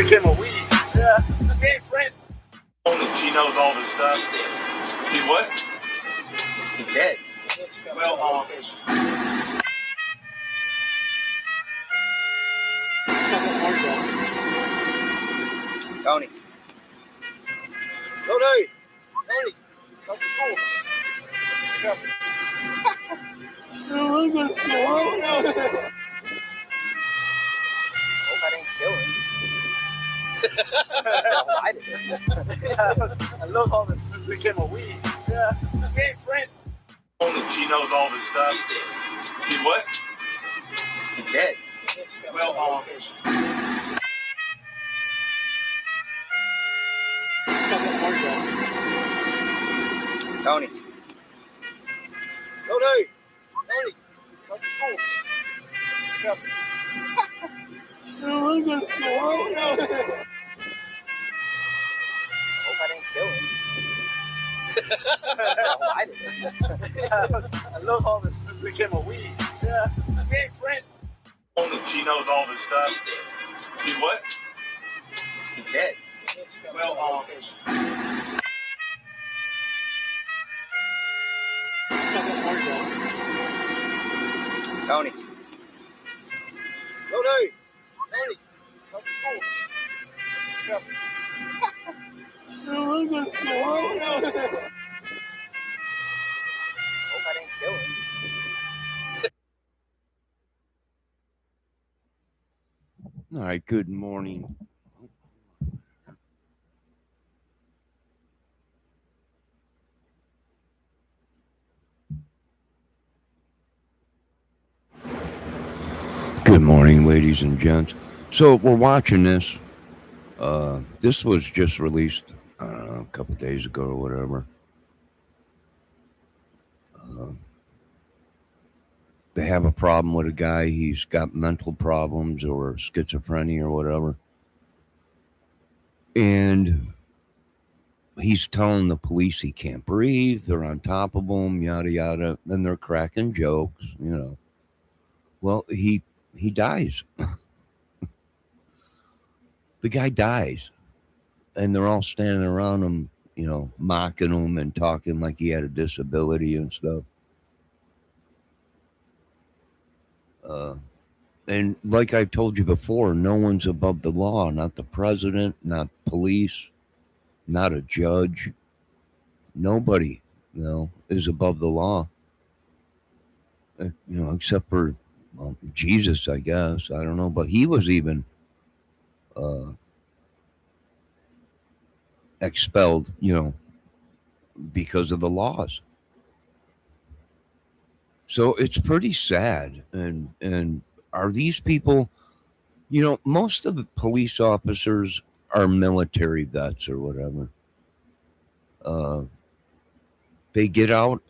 became a weed. Yeah. Okay, friends. She knows all this stuff. He's what? He's dead. Well, Tony. Tony. Tony. Come to school. Hope I didn't kill him. I did. I love all this since became a weed. Yeah. Okay, friends. She knows all this stuff. He's what? He's dead. Well, Tony. Tony. Tony. Come to school. Hope I didn't kill him. I did. I love all this since became a weed. Yeah. Okay, friends. She knows all this stuff. He's what? He's dead. Well, Tony. Tony. Tony. Come to school. Hope I didn't kill him. All right, good morning. Good morning, ladies and gents. So we're watching this. This was just released, I don't know, a couple days ago or whatever. They have a problem with a guy. He's got mental problems or schizophrenia or whatever. And he's telling the police he can't breathe. They're on top of him, yada, yada. Then they're cracking jokes, you know. Well, he dies. The guy dies. And they're all standing around him, you know, mocking him and talking like he had a disability and stuff. And like I told you before, no one's above the law. Not the president, not police, not a judge. Nobody, you know, is above the law. You know, except for Jesus, I guess. I don't know, but he was even expelled, you know, because of the laws. So it's pretty sad. And are these people, you know, most of the police officers are military vets or whatever. They get out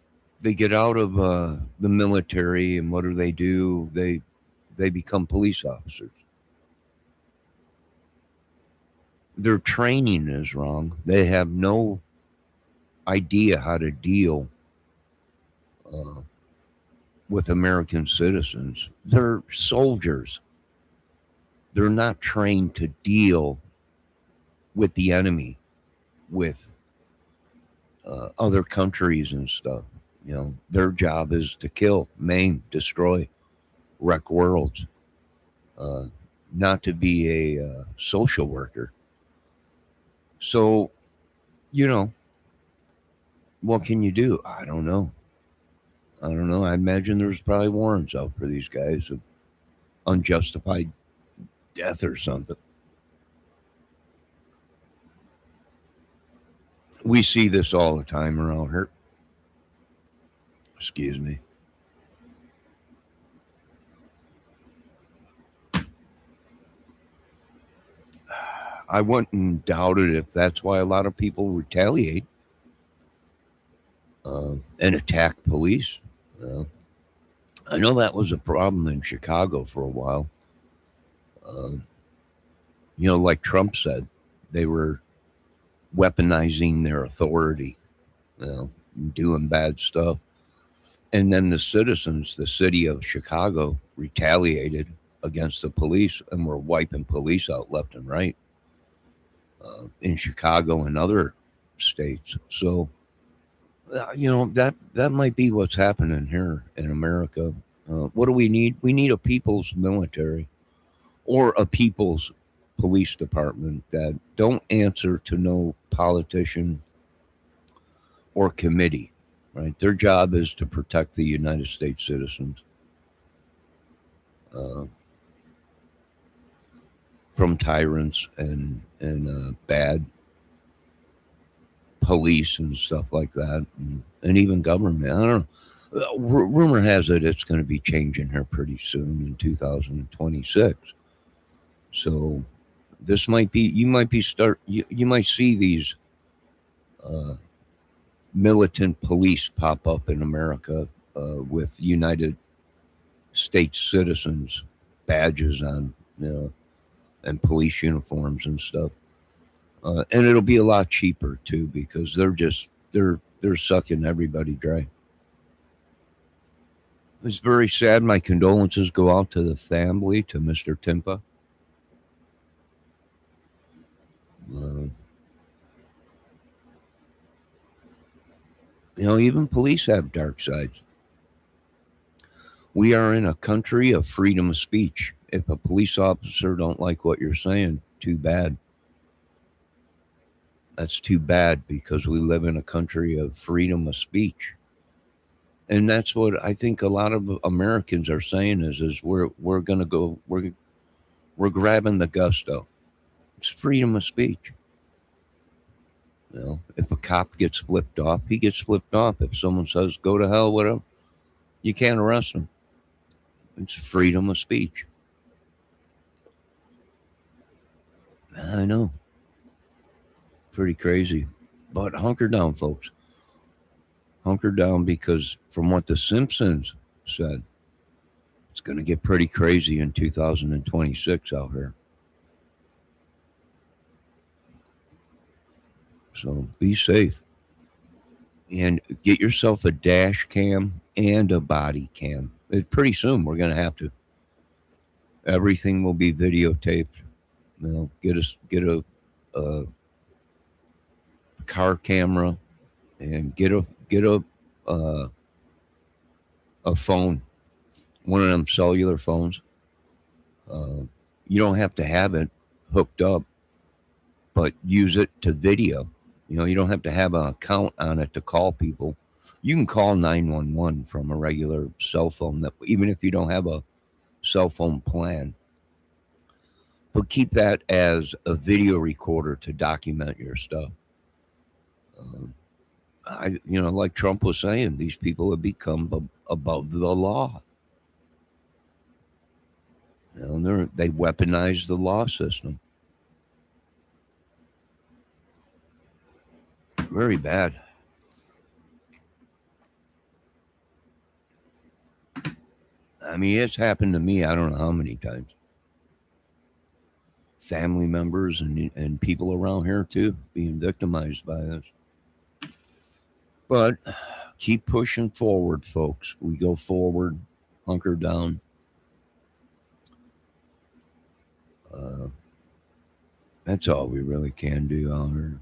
of the military, and what do? They become police officers. Their training is wrong. They have no idea how to deal with American citizens. They're soldiers. They're not trained to deal with the enemy, with other countries and stuff. You know, their job is to kill, maim, destroy, wreck worlds. Not to be a social worker. So, you know, what can you do? I don't know. I imagine there's probably warrants out for these guys of unjustified death or something. We see this all the time around here. Excuse me. I wouldn't doubt it if that's why a lot of people retaliate and attack police. I know that was a problem in Chicago for a while. You know, like Trump said, they were weaponizing their authority, you know, doing bad stuff. And then the citizens, the city of Chicago, retaliated against the police and were wiping police out left and right. in Chicago and other states. So, that might be what's happening here in America. What do we need? We need a people's military or a people's police department that don't answer to no politician or committee. Right, their job is to protect the United States citizens uh, from tyrants and bad police and stuff like that, and even government. I don't know. Rumor has it it's going to be changing here pretty soon in 2026. So this might be you might see these uh, militant police pop up in America with United States citizens badges on, and police uniforms and stuff. And it'll be a lot cheaper too because they're sucking everybody dry. It's very sad. My condolences go out to the family, to Mr. Timpa. Uh, even police have dark sides. We are in a country of freedom of speech. If a police officer don't like what you're saying, too bad. That's too bad because we live in a country of freedom of speech. And that's what I think a lot of Americans are saying is we're gonna go we're grabbing the gusto. It's freedom of speech. If a cop gets flipped off, he gets flipped off. If someone says go to hell, whatever, you can't arrest him. It's freedom of speech. I know. Pretty crazy. But hunker down, folks. Hunker down because from what the Simpsons said, it's going to get pretty crazy in 2026 out here. So be safe. And get yourself a dash cam and a body cam. Pretty soon we're going to have to. Everything will be videotaped. Get a car camera and get a phone, one of them cellular phones. You don't have to have it hooked up, but use it to video. You don't have to have an account on it to call people. You can call 911 from a regular cell phone, that even if you don't have a cell phone plan. But keep that as a video recorder to document your stuff. Like Trump was saying, these people have become above the law. They weaponize the law system. Very bad. I mean, it's happened to me. I don't know how many times. Family members and people around here too being victimized by this. But keep pushing forward, folks. We go forward, hunker down. That's all we really can do out here.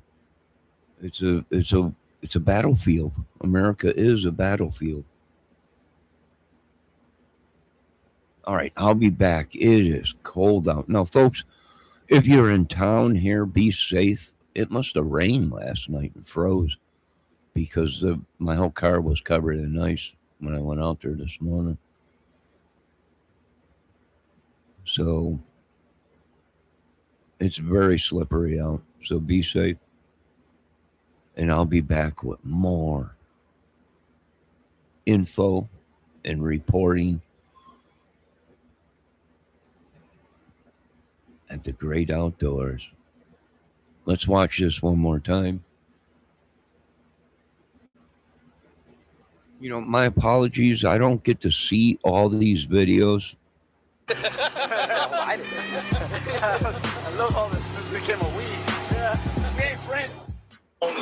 It's a battlefield. America is a battlefield. All right, I'll be back. It is cold out now, folks. If you're in town here, be safe. It must have rained last night and froze because my whole car was covered in ice when I went out there this morning. So it's very slippery out. So be safe. And I'll be back with more info and reporting at the great outdoors. Let's watch this one more time. My apologies. I don't get to see all these videos. I love all this since we became a weed. Yeah. We ain't friends.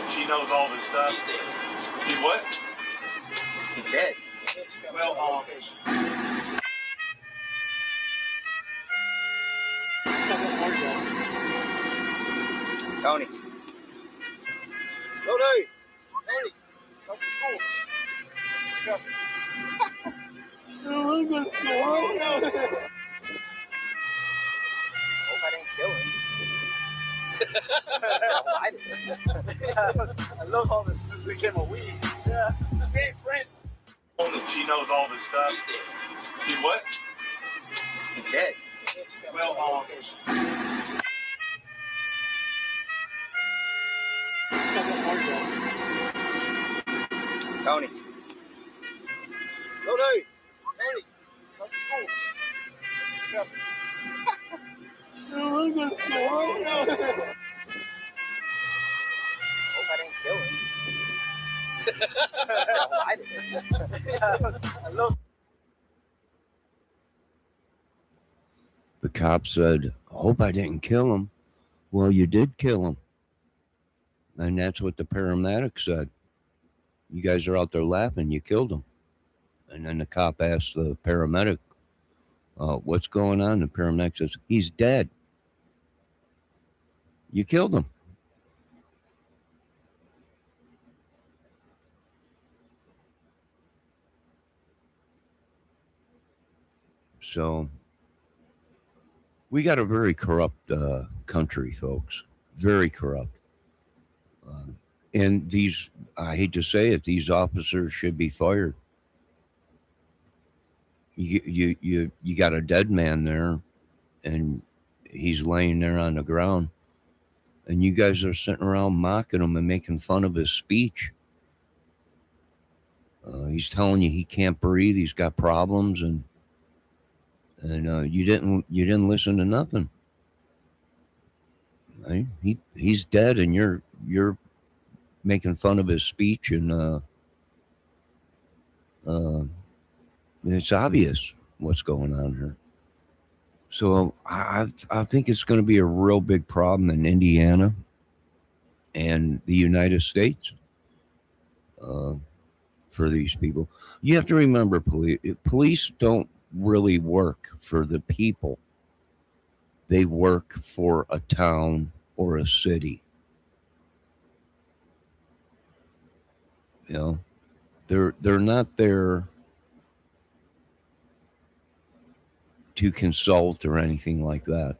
She knows all this stuff. He what? He's dead. Well, Tony. Tony. Tony. Come to school. Come. Hope I didn't kill him. I didn't. I love all this since we became a weed. Yeah. Hey, friend. She knows all this stuff. He's what? He's dead. Well, Tony. Tony. Tony. Come to school. Come. Hope I didn't kill him. I didn't. I love. The cop said, I hope I didn't kill him. Well, you did kill him. And that's what the paramedic said. You guys are out there laughing. You killed him. And then the cop asked the paramedic, what's going on? The paramedic says, he's dead. You killed him. So we got a very corrupt country, folks. Very corrupt. And these, I hate to say it, these officers should be fired. You got a dead man there, and he's laying there on the ground, and you guys are sitting around mocking him and making fun of his speech. He's telling you he can't breathe. He's got problems, and you didn't listen to nothing. Right? He's dead, and you're making fun of his speech, and it's obvious what's going on here. So I think it's going to be a real big problem in Indiana and the United States for these people. You have to remember, police don't really work for the people. They work for a town or a city. You know, they're not there to consult or anything like that.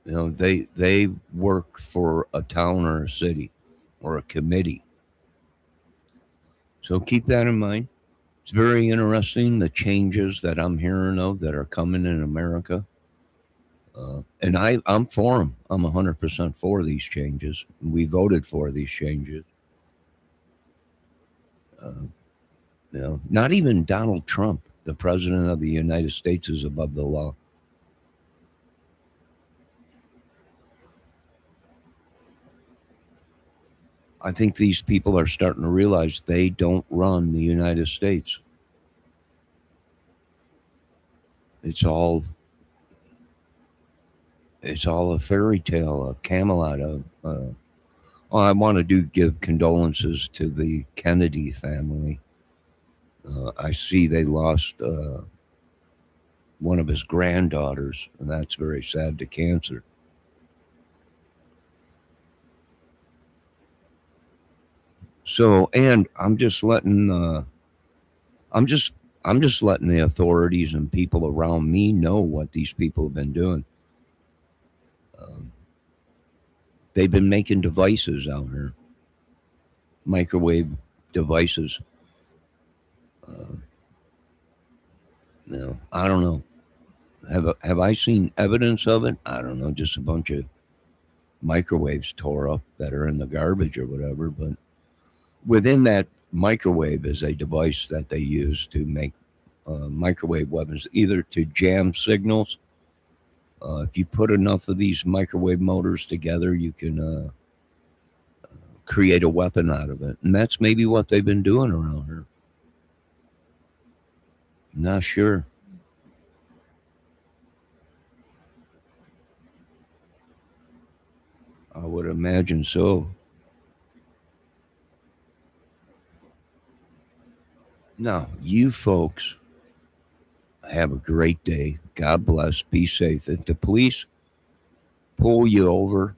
You know, they work for a town or a city or a committee. So keep that in mind. It's very interesting, the changes that I'm hearing of that are coming in America. And I'm for them. I'm 100% for these changes. We voted for these changes. You know, not even Donald Trump, the president of the United States, is above the law. I think these people are starting to realize they don't run the United States. It's all a fairy tale, a Camelot. I want to give condolences to the Kennedy family. I see they lost one of his granddaughters, and that's very sad, to cancer. So, and I'm just letting the authorities and people around me know what these people have been doing. They've been making devices out here, microwave devices. No, I don't know. Have I seen evidence of it? I don't know. Just a bunch of microwaves tore up that are in the garbage or whatever. But within that microwave is a device that they use to make microwave weapons, either to jam signals. If you put enough of these microwave motors together, you can create a weapon out of it. And that's maybe what they've been doing around here. Not sure. I would imagine so. Now, you folks have a great day. God bless. Be safe. If the police pull you over,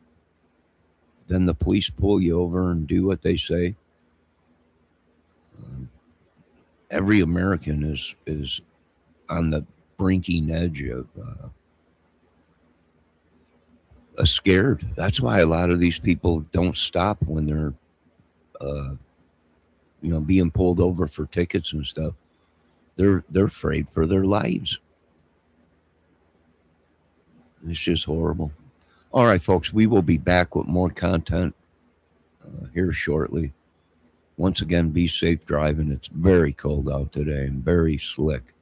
then the police pull you over and do what they say. Every American is on the brinking edge of scared. That's why a lot of these people don't stop when they're being pulled over for tickets and stuff. They're afraid for their lives. It's just horrible. All right, folks, we will be back with more content here shortly. Once again, be safe driving. It's very cold out today and very slick.